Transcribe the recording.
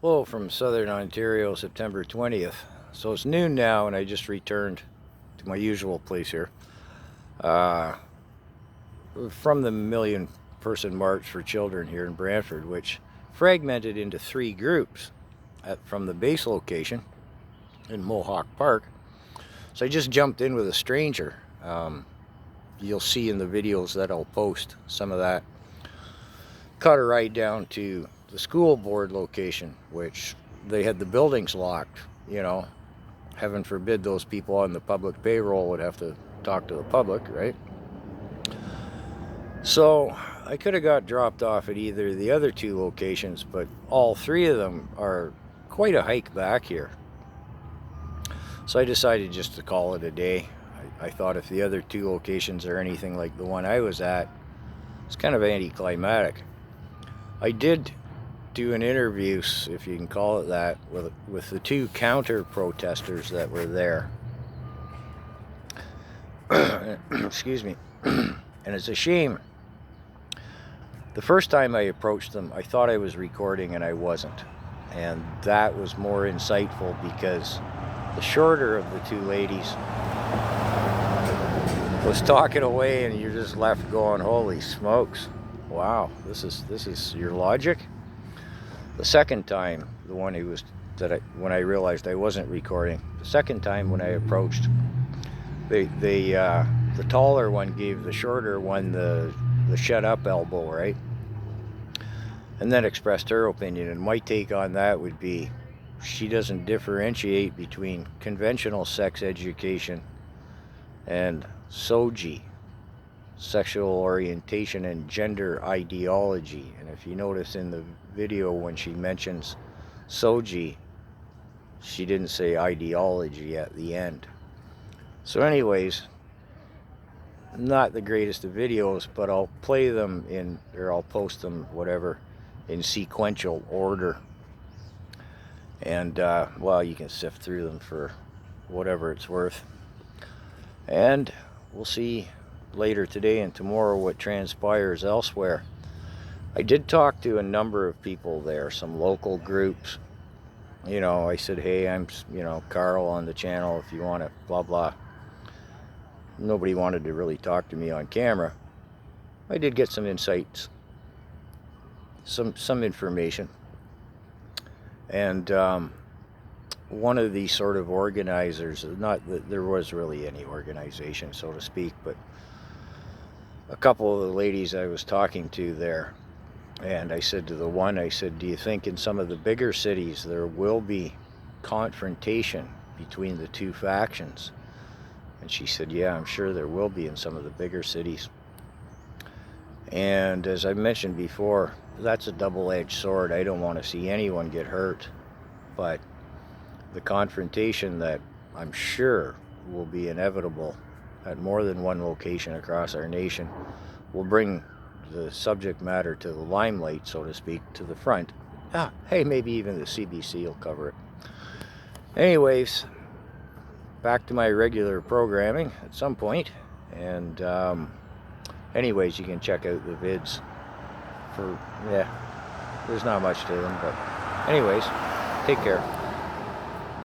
Hello from Southern Ontario, September 20th. So it's noon now and I just returned to my usual place here. From the Million Person March for Children here in Brantford, which fragmented into 3 groups from the base location in Mohawk Park. So I just jumped in with a stranger. You'll see in the videos that I'll post some of that. Caught a ride down to the school board location, which they had the buildings locked. You know, heaven forbid those people on the public payroll would have to talk to the public, right? So I could have got dropped off at either of the other 2 locations, but all 3 of them are quite a hike back here. So I decided just to call it a day. I thought if the other 2 locations are anything like the one I was at, it's kind of anticlimactic. I did do an interview, if you can call it that, with the 2 counter protesters that were there. Excuse me. And it's a shame. The first time I approached them, I thought I was recording and I wasn't. And that was more insightful because the shorter of the 2 ladies was talking away and you're just left going, holy smokes. Wow, this is your logic? The second time, the one who was when I realized I wasn't recording, the second time when I approached, the taller one gave the shorter one the shut up elbow, right? And then expressed her opinion. And my take on that would be, she doesn't differentiate between conventional sex education and SOGI, sexual orientation and gender ideology. And if you notice in the video when she mentions SOGI, she didn't say ideology at the end. So anyways, not the greatest of videos, but I'll play them or I'll post them, whatever, in sequential order. And well, you can sift through them for whatever it's worth. And we'll see later today and tomorrow what transpires elsewhere. I did talk to a number of people there, some local groups. You know, I said, hey, I'm, Carl on the channel if you want to, blah, blah. Nobody wanted to really talk to me on camera. I did get some insights, some information. And one of the sort of organizers, not that there was really any organization, so to speak, but a couple of the ladies I was talking to there, and I said to the one, I said, do you think in some of the bigger cities there will be confrontation between the 2 factions? And she said, yeah, I'm sure there will be in some of the bigger cities. And as I mentioned before, that's a double-edged sword. I don't want to see anyone get hurt, but the confrontation that I'm sure will be inevitable at more than one location across our nation will bring the subject matter to the limelight, so to speak, to the front. Hey, maybe even the CBC will cover it. Anyways, back to my regular programming at some point. And anyways, you can check out the vids for, there's not much to them, but anyways, take care.